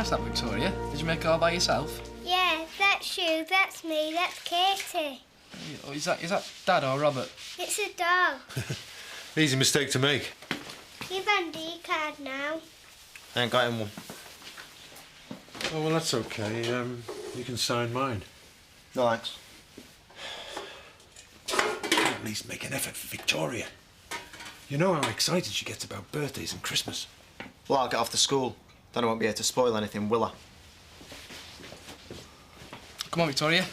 nice, that, Victoria. Did you make it all by yourself? Yeah, that's you, that's me, that's Katie. Oh, is that Dad or Robert? It's a dog. Easy mistake to make. You've had your card now. I ain't got him one. Oh, well, that's okay. You can sign mine. No, thanks. At least make an effort for Victoria. You know how excited she gets about birthdays and Christmas. Well, I'll get off to school. Then I won't be able to spoil anything, will I? Come on, Victoria.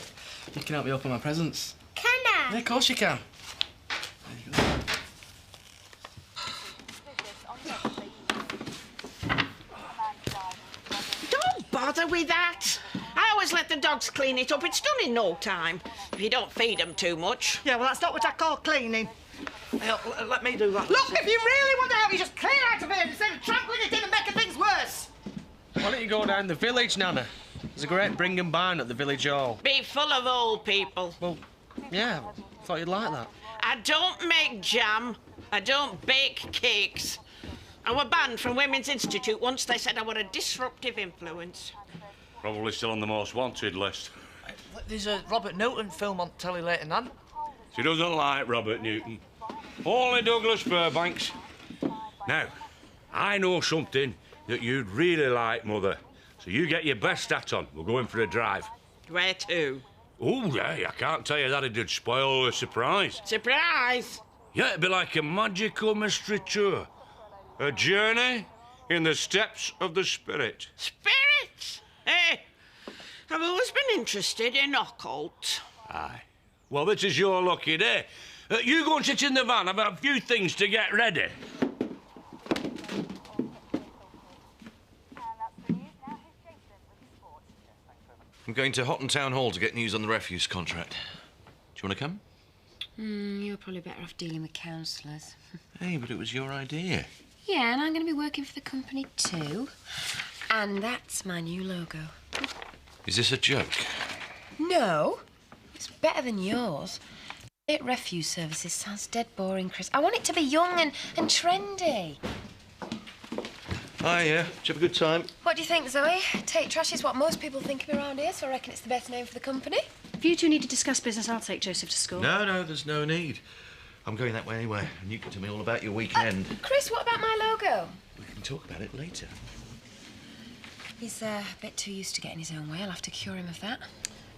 You can help me open my presents. Can I? Yeah, of course you can. There you go. Don't bother with that. I always let the dogs clean it up. It's done in no time. If you don't feed them too much. Yeah, well, that's not what I call cleaning. Let me do that. Look, if you really want to help, you just clear out of here instead of trampling it in and making things worse. Why don't you go down the village, Nana? There's a great bring and barn at the village hall. Be full of old people. Well, yeah, thought you'd like that. I don't make jam. I don't bake cakes. I were banned from Women's Institute once. They said I were a disruptive influence. Probably still on the most wanted list. There's a Robert Newton film on telly later, Nan. She doesn't like Robert Newton. Only Douglas Fairbanks. Now, I know something that you'd really like, Mother. So you get your best hat on. We'll go in for a drive. Where to? Oh, yeah, I can't tell you that. It'd spoil the surprise. Surprise! Yeah, it'd be like a magical mystery tour. A journey in the steps of the spirit. Spirits? Hey, I've always been interested in occult. Aye. Well, this is your lucky day. You go and sit in the van. I've got a few things to get ready. I'm going to Hotton Town Hall to get news on the refuse contract. Do you want to come? You're probably better off dealing with councillors. Hey, but it was your idea. Yeah, and I'm going to be working for the company too. And that's my new logo. Is this a joke? No, it's better than yours. It refuse services sounds dead boring, Chris. I want it to be young and trendy. Hi, yeah. Did you have a good time? What do you think, Zoe? Take trash is what most people think of around here, so I reckon it's the best name for the company. If you two need to discuss business, I'll take Joseph to school. No, there's no need. I'm going that way anyway, and you can tell me all about your weekend. Chris, what about my logo? We can talk about it later. He's a bit too used to getting his own way. I'll have to cure him of that.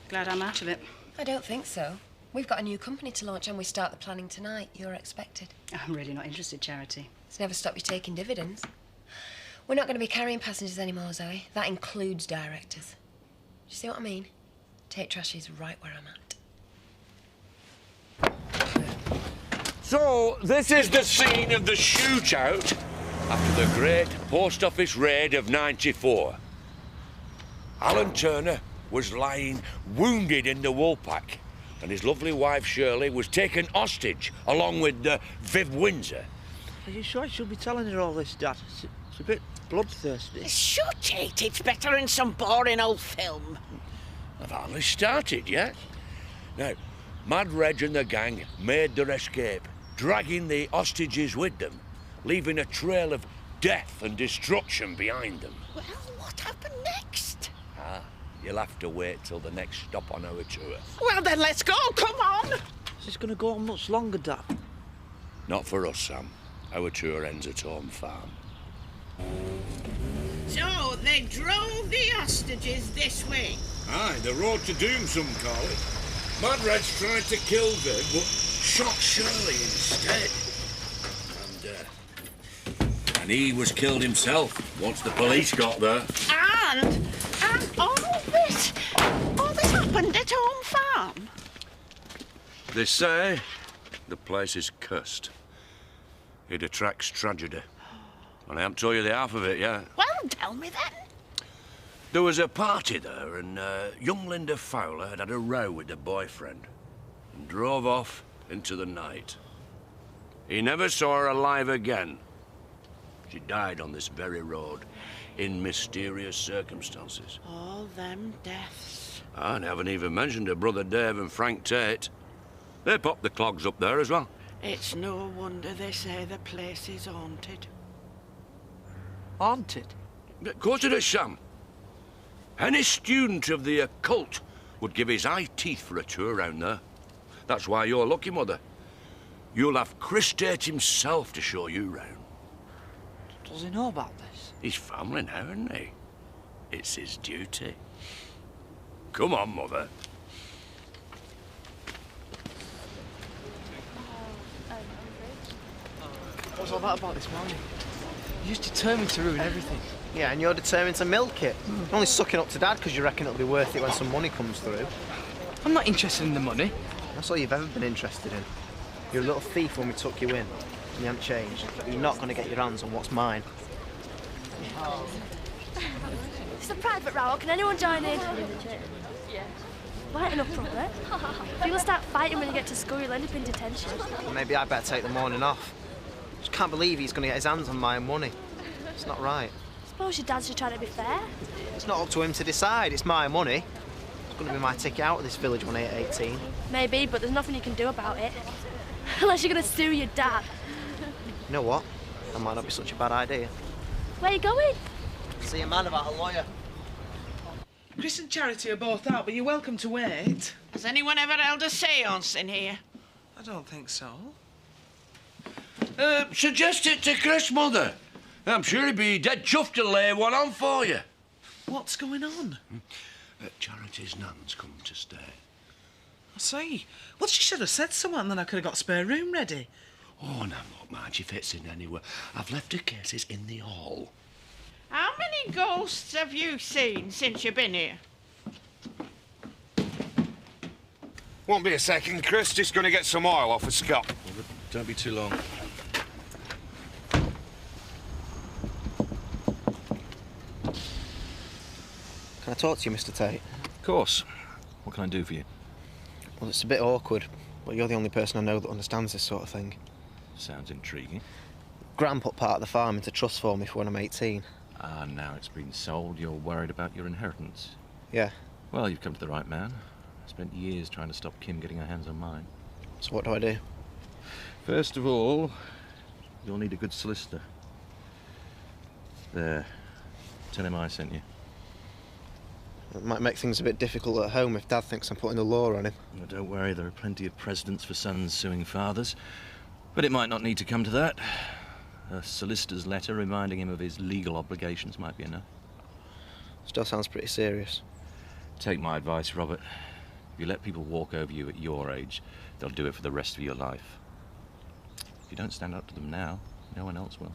Glad I'm out of it. I don't think so. We've got a new company to launch and we start the planning tonight. You're expected. I'm really not interested, Charity. It's never stopped you taking dividends. We're not going to be carrying passengers anymore, Zoe. That includes directors. Do you see what I mean? Tate Trash is right where I'm at. So, this is the scene of the shootout after the great post office raid of '94. Alan Turner was lying wounded in the Woolpack, and his lovely wife Shirley was taken hostage along with Viv Windsor. Are you sure I should be telling her all this, Dad? It's a bit bloodthirsty. Shut it. It's better in some boring old film. I've hardly started yet. Now, Mad Reg and the gang made their escape, dragging the hostages with them, leaving a trail of death and destruction behind them. Well, what happened next? You'll have to wait till the next stop on our tour. Well, then let's go. Come on. Is this going to go on much longer, Dad? Not for us, Sam. Our tour ends at Home Farm. So, they drove the hostages this way. Aye, the road to doom, some call it. Mad Reg tried to kill Viv, but shot Shirley instead. And he was killed himself once the police got there. And all this happened at Home Farm. They say the place is cursed. It attracts tragedy. And I haven't told you the half of it yet. Well, tell me then. There was a party there, and young Linda Fowler had a row with her boyfriend and drove off into the night. He never saw her alive again. She died on this very road in mysterious circumstances. All them deaths. I haven't even mentioned her brother Dave and Frank Tate. They popped the clogs up there as well. It's no wonder they say the place is haunted. Haunted? Of course it is, Sam. Any student of the occult would give his eye teeth for a tour round there. That's why you're lucky, Mother. You'll have Chris Tate himself to show you round. Does he know about this? He's family now, isn't he? It's his duty. Come on, Mother. What was all that about this morning? You're just determined to ruin everything. Yeah, and you're determined to milk it. You're only sucking up to Dad because you reckon it'll be worth it when some money comes through. I'm not interested in the money. That's all you've ever been interested in. You're a little thief when we took you in, and you haven't changed. But you're not going to get your hands on what's mine. It's a private row. Can anyone join in? Lighten up, Robert. If you'll start fighting when you get to school, you'll end up in detention. Well, maybe I better take the morning off. Just can't believe he's going to get his hands on my money. It's not right. Suppose your dad's just trying to be fair. It's not up to him to decide. It's my money. It's going to be my ticket out of this village when I hit 18. Maybe, but there's nothing you can do about it. Unless you're going to sue your dad. You know what? That might not be such a bad idea. Where are you going? See a man about a lawyer. Chris and Charity are both out, but you're welcome to wait. Has anyone ever held a séance in here? I don't think so. Suggest it to Chris, Mother. I'm sure he'd be dead chuffed to lay one on for you. What's going on? Charity's nan's come to stay. I see. Well, she should have said so, and then I could have got a spare room ready. Oh, now look, Margie fits in anywhere. I've left her cases in the hall. How many ghosts have you seen since you've been here? Won't be a second, Chris. Just going to get some oil off of Scott. Well, don't be too long. Can I talk to you, Mr. Tate? Of course. What can I do for you? Well, it's a bit awkward, but you're the only person I know that understands this sort of thing. Sounds intriguing. Gran put part of the farm into trust for me for when I'm 18. Ah, now it's been sold, you're worried about your inheritance. Yeah. Well, you've come to the right man. I spent years trying to stop Kim getting her hands on mine. So what do I do? First of all, you'll need a good solicitor. There. Tell him I sent you. It might make things a bit difficult at home if Dad thinks I'm putting the law on him. Well, don't worry, there are plenty of precedents for sons suing fathers. But it might not need to come to that. A solicitor's letter reminding him of his legal obligations might be enough. Still sounds pretty serious. Take my advice, Robert. If you let people walk over you at your age, they'll do it for the rest of your life. If you don't stand up to them now, no one else will.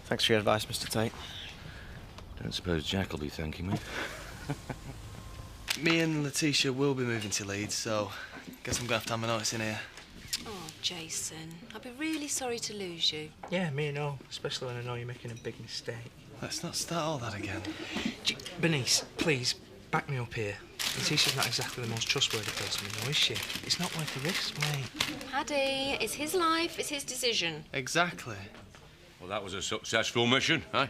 Thanks for your advice, Mr. Tate. Don't suppose Jack will be thanking me. Me and Letitia will be moving to Leeds, so guess I'm going to have to have my notice in here. Oh, Jason, I'd be really sorry to lose you. Yeah, me and all, especially when I know you're making a big mistake. Let's not start all that again. Bernice, please, back me up here. Letitia's not exactly the most trustworthy person we know, is she? It's not worth the risk, mate. Paddy, it's his life, it's his decision. Exactly. Well, that was a successful mission, eh?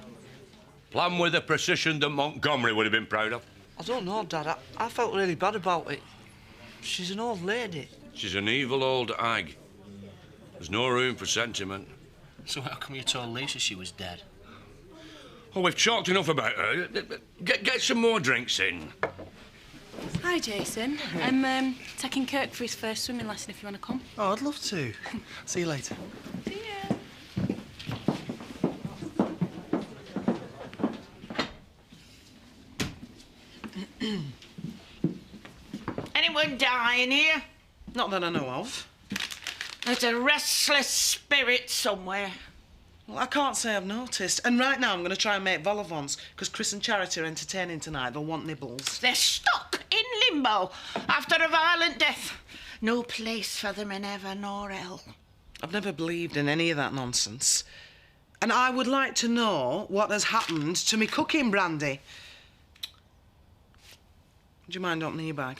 Planned with a precision that Montgomery would have been proud of. I don't know, Dad. I felt really bad about it. She's an old lady. She's an evil old hag. There's no room for sentiment. So how come you told Lisa she was dead? Oh, we've talked enough about her. Get some more drinks in. Hi, Jason. I'm taking Kirk for his first swimming lesson if you want to come. Oh, I'd love to. See you later. See ya. Anyone dying here? Not that I know of. There's a restless spirit somewhere. Well, I can't say I've noticed. And right now I'm going to try and make vol au vents, because Chris and Charity are entertaining tonight. They'll want nibbles. They're stuck in limbo after a violent death. No place for them in heaven or hell. I've never believed in any of that nonsense. And I would like to know what has happened to me cooking brandy. Do you mind opening your bag?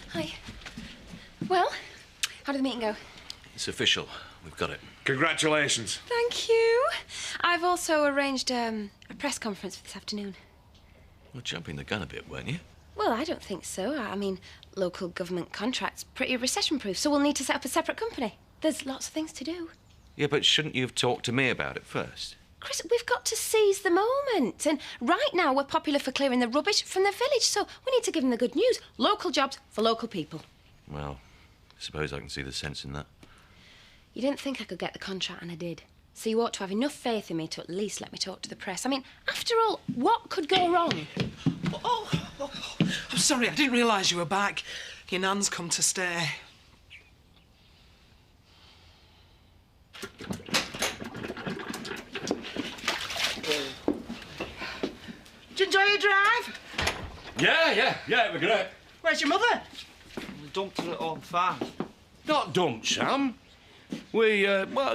Hi. Well, how did the meeting go? It's official. We've got it. Congratulations. Thank you. I've also arranged a press conference for this afternoon. Well, jumping the gun a bit, weren't you? Well, I don't think so. I mean, local government contract's pretty recession-proof, so we'll need to set up a separate company. There's lots of things to do. Yeah, but shouldn't you have talked to me about it first? Chris, we've got to seize the moment. And right now, we're popular for clearing the rubbish from the village, so we need to give them the good news. Local jobs for local people. Well, I suppose I can see the sense in that. You didn't think I could get the contract, and I did. So you ought to have enough faith in me to at least let me talk to the press. I mean, after all, what could go wrong? I'm sorry, I didn't realise you were back. Your nan's come to stay. Did you enjoy your drive? Yeah, it was great. Where's your mother? We dumped her at home farm. Not dumped, Sam. We,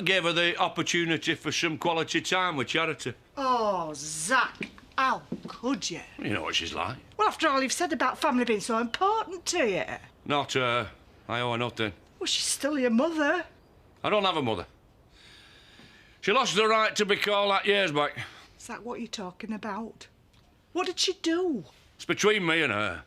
gave her the opportunity for some quality time with charity. Oh, Zach, how could you? You know what she's like. Well, after all you've said about family being so important to you. Not her. I owe her nothing. Well, she's still your mother. I don't have a mother. She lost the right to be called that years back. Is that what you're talking about? What did she do? It's between me and her.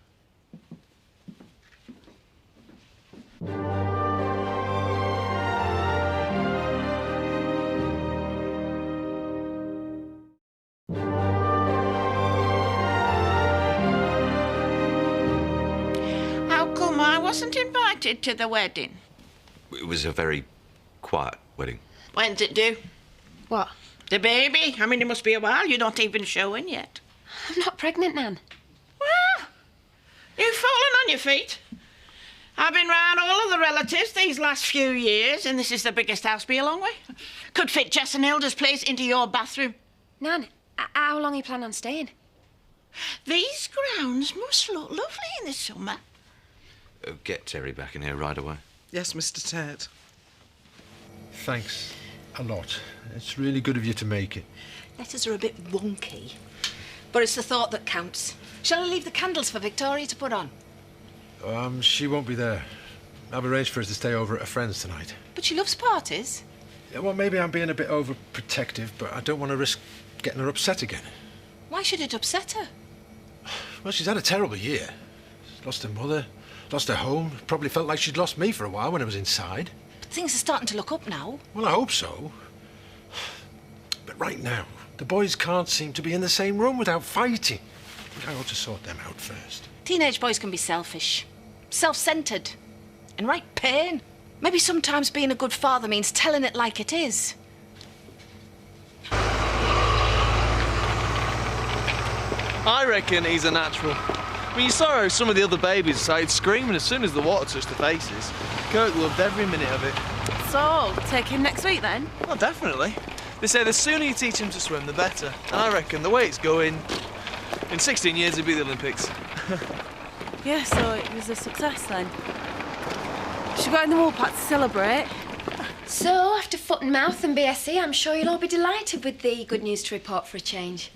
How come I wasn't invited to the wedding? It was a very quiet wedding. When's it due? What? The baby? I mean, it must be a while. You're not even showing yet. I'm not pregnant, Nan. Well, you've fallen on your feet. I've been round all of the relatives these last few years, and this is the biggest house by a long way. Could fit Jess and Hilda's place into your bathroom. Nan, how long are you planning on staying? These grounds must look lovely in the summer. Get Terry back in here right away. Yes, Mr. Tate. Thanks a lot. It's really good of you to make it. Letters are a bit wonky, but it's the thought that counts. Shall I leave the candles for Victoria to put on? She won't be there. I've arranged for her to stay over at a friend's tonight. But she loves parties. Yeah, well, maybe I'm being a bit overprotective, but I don't want to risk getting her upset again. Why should it upset her? Well, she's had a terrible year. She's lost her mother, lost her home. Probably felt like she'd lost me for a while when I was inside. But things are starting to look up now. Well, I hope so. But right now, the boys can't seem to be in the same room without fighting. I think I ought to sort them out first. Teenage boys can be selfish, self-centred, and right pain. Maybe sometimes being a good father means telling it like it is. I reckon he's a natural. I mean, you saw how some of the other babies started screaming as soon as the water touched their faces. Kirk loved every minute of it. So, take him next week then? Well, definitely. They say the sooner you teach him to swim, the better. And I reckon the way it's going, in 16 years it'll be the Olympics. Yeah, so it was a success then. She got in the wool pack to celebrate. So, after foot and mouth and BSc, I'm sure you'll all be delighted with the good news to report for a change.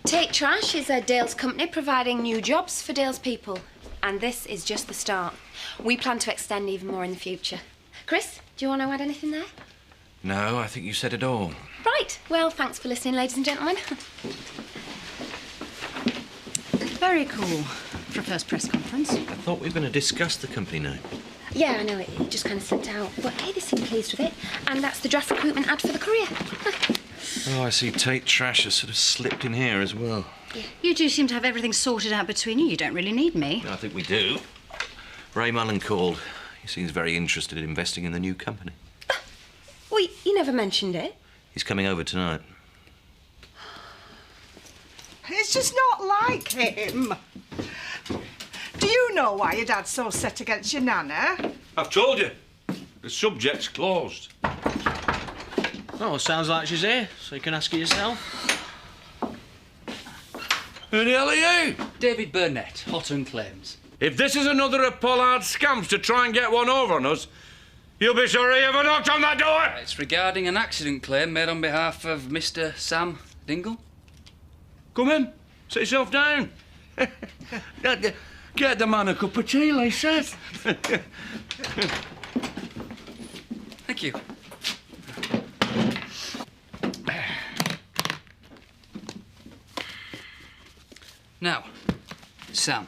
Take Trash is a Dale's company providing new jobs for Dale's people. And this is just the start. We plan to extend even more in the future. Chris, do you want to add anything there? No, I think you said it all. Right. Well, thanks for listening, ladies and gentlemen. Very cool for a first press conference. I thought we were going to discuss the company name. Yeah, I know, it just kind of slipped out. But hey, they seem pleased with it. And that's the draft recruitment ad for the Courier. Oh, I see Tate Trash has sort of slipped in here as well. You two seem to have everything sorted out between you. You don't really need me. I think we do. Ray Mullen called. He seems very interested in investing in the new company. Well, you never mentioned it. He's coming over tonight. It's just not like him. Do you know why your dad's so set against your nana? I've told you. The subject's closed. Oh, sounds like she's here, so you can ask her yourself. Who the hell are you? David Burnett, Hotton Claims. If this is another of Pollard's scams to try and get one over on us, you'll be sorry you ever knocked on that door. It's regarding an accident claim made on behalf of Mr. Sam Dingle. Come in. Sit yourself down. Get the man a cup of tea, Lisa. Thank you. Now, Sam,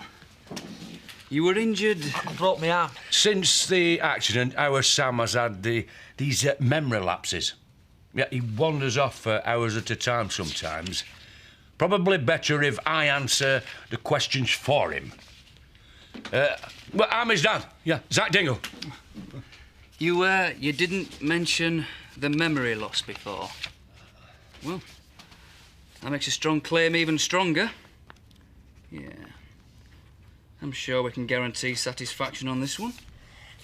You were injured. I broke my arm. Since the accident, our Sam has had these memory lapses. Yeah, he wanders off for hours at a time sometimes. Probably better if I answer the questions for him. Well, I'm his dad. Yeah, Zach Dingle. You didn't mention the memory loss before. Well, that makes a strong claim even stronger. Yeah. I'm sure we can guarantee satisfaction on this one.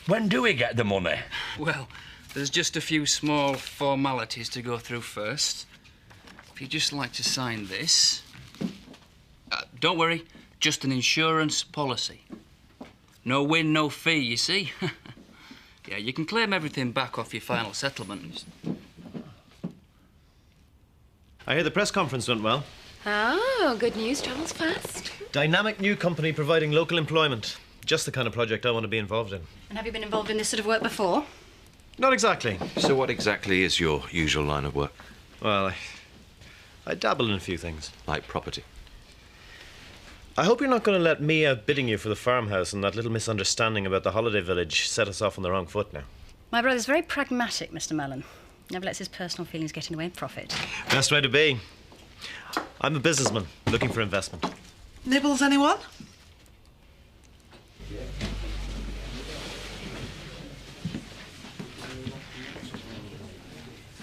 When do we get the money? Well, there's just a few small formalities to go through first. If you'd just like to sign this... don't worry, just an insurance policy. No win, no fee, you see. Yeah, you can claim everything back off your final settlement. I hear the press conference went well. Oh, good news travels fast. Dynamic new company providing local employment. Just the kind of project I want to be involved in. And have you been involved in this sort of work before? Not exactly. So what exactly is your usual line of work? Well, I dabble in a few things. Like property? I hope you're not going to let me outbidding you for the farmhouse and that little misunderstanding about the holiday village set us off on the wrong foot now. My brother's very pragmatic, Mr. Mellon. Never lets his personal feelings get in the way of profit. Best way to be. I'm a businessman looking for investment. Nibbles, anyone?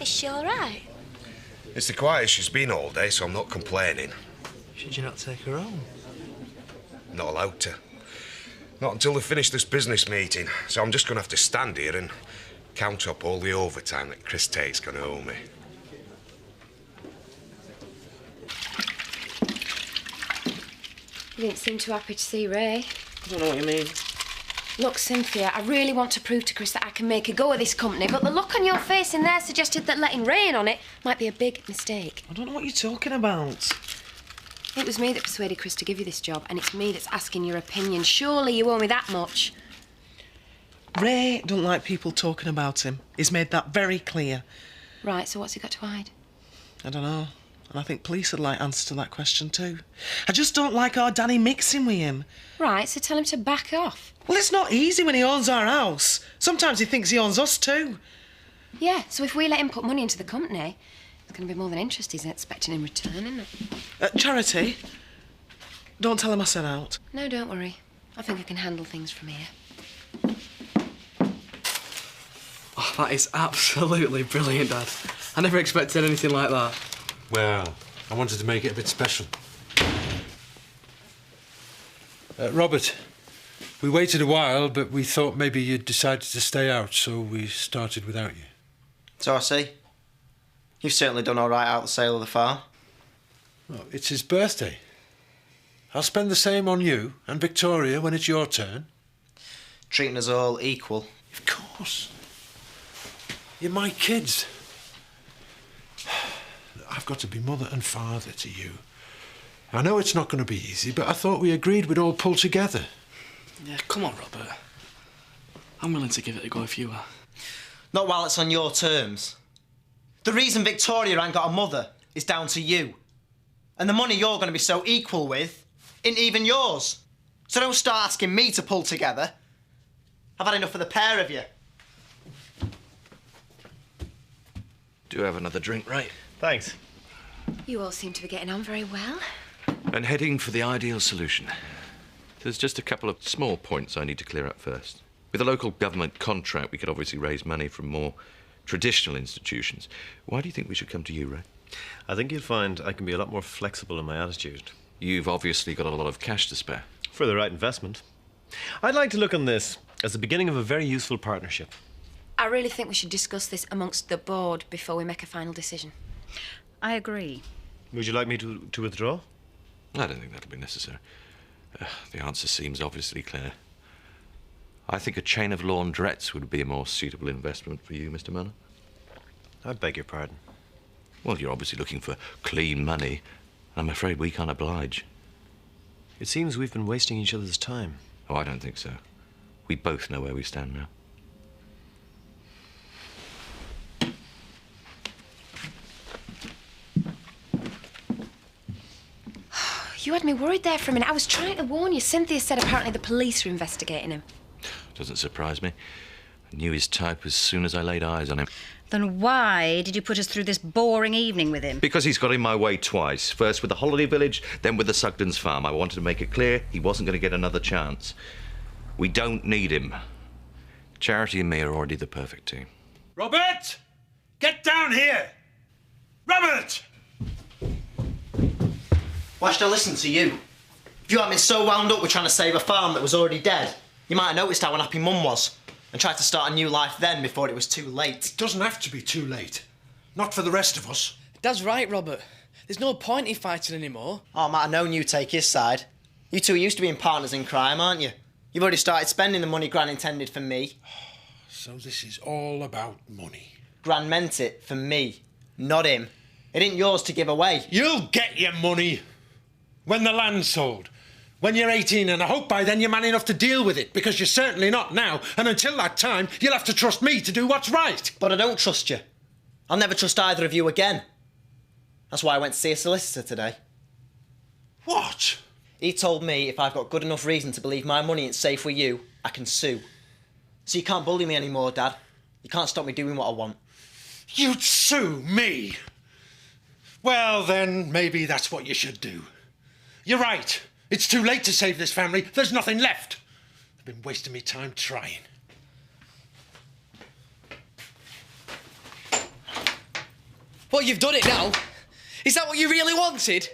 Is she all right? It's the quietest she's been all day, so I'm not complaining. Should you not take her home? Not allowed to. Not until they finish this business meeting. So I'm just going to have to stand here and count up all the overtime that Chris Tate's going to owe me. You didn't seem too happy to see Ray. I don't know what you mean. Look, Cynthia, I really want to prove to Chris that I can make a go of this company, but the look on your face in there suggested that letting Ray in on it might be a big mistake. I don't know what you're talking about. It was me that persuaded Chris to give you this job, and it's me that's asking your opinion. Surely you owe me that much. Ray don't like people talking about him. He's made that very clear. Right, so what's he got to hide? I don't know. And I think police would like answers to that question too. I just don't like our Danny mixing with him. Right, so tell him to back off. Well, it's not easy when he owns our house. Sometimes he thinks he owns us too. Yeah, so if we let him put money into the company, it's going to be more than interest he's expecting in return, isn't it? Charity, don't tell him I sent out. No, don't worry. I think I can handle things from here. Oh, that is absolutely brilliant, Dad. I never expected anything like that. Well, I wanted to make it a bit special. Robert, we waited a while, but we thought maybe you'd decided to stay out, so we started without you. So I see. You've certainly done all right out the sale of the farm. Oh, it's his birthday. I'll spend the same on you and Victoria when it's your turn. Treating us all equal. Of course. You're my kids. I've got to be mother and father to you. I know it's not going to be easy, but I thought we agreed we'd all pull together. Yeah, come on, Robert. I'm willing to give it a go if you are. Not while it's on your terms. The reason Victoria ain't got a mother is down to you. And the money you're going to be so equal with isn't even yours. So don't start asking me to pull together. I've had enough of the pair of you. Do have another drink, Ray? Thanks. You all seem to be getting on very well. And heading for the ideal solution. There's just a couple of small points I need to clear up first. With a local government contract, we could obviously raise money from more traditional institutions. Why do you think we should come to you, Ray? I think you'll find I can be a lot more flexible in my attitude. You've obviously got a lot of cash to spare. For the right investment. I'd like to look on this as the beginning of a very useful partnership. I really think we should discuss this amongst the board before we make a final decision. I agree. Would you like me to withdraw? I don't think that'll be necessary. The answer seems obviously clear. I think a chain of laundrettes would be a more suitable investment for you, Mr. Manor. I beg your pardon. Well, you're obviously looking for clean money. I'm afraid we can't oblige. It seems we've been wasting each other's time. Oh, I don't think so. We both know where we stand now. You had me worried there for a minute. I was trying to warn you. Cynthia said apparently the police are investigating him. Doesn't surprise me. I knew his type as soon as I laid eyes on him. Then why did you put us through this boring evening with him? Because he's got in my way twice. First with the holiday village, then with the Sugden's farm. I wanted to make it clear he wasn't going to get another chance. We don't need him. Charity and me are already the perfect team. Robert! Get down here! Robert! Why should I listen to you? If you hadn't been so wound up with trying to save a farm that was already dead, you might have noticed how unhappy Mum was and tried to start a new life then before it was too late. It doesn't have to be too late. Not for the rest of us. Dad's right, Robert. There's no point in fighting anymore. Oh, I might have known you'd take his side. You two are used to being partners in crime, aren't you? You've already started spending the money Gran intended for me. So this is all about money. Gran meant it for me, not him. It ain't yours to give away. You'll get your money when the land's sold. When you're 18, and I hope by then you're man enough to deal with it, because you're certainly not now, and until that time, you'll have to trust me to do what's right. But I don't trust you. I'll never trust either of you again. That's why I went to see a solicitor today. What? He told me if I've got good enough reason to believe my money ain't safe with you, I can sue. So you can't bully me anymore, Dad. You can't stop me doing what I want. You'd sue me? Well, then, maybe that's what you should do. You're right. It's too late to save this family. There's nothing left. I've been wasting my time trying. What, you've done it now? Is that what you really wanted?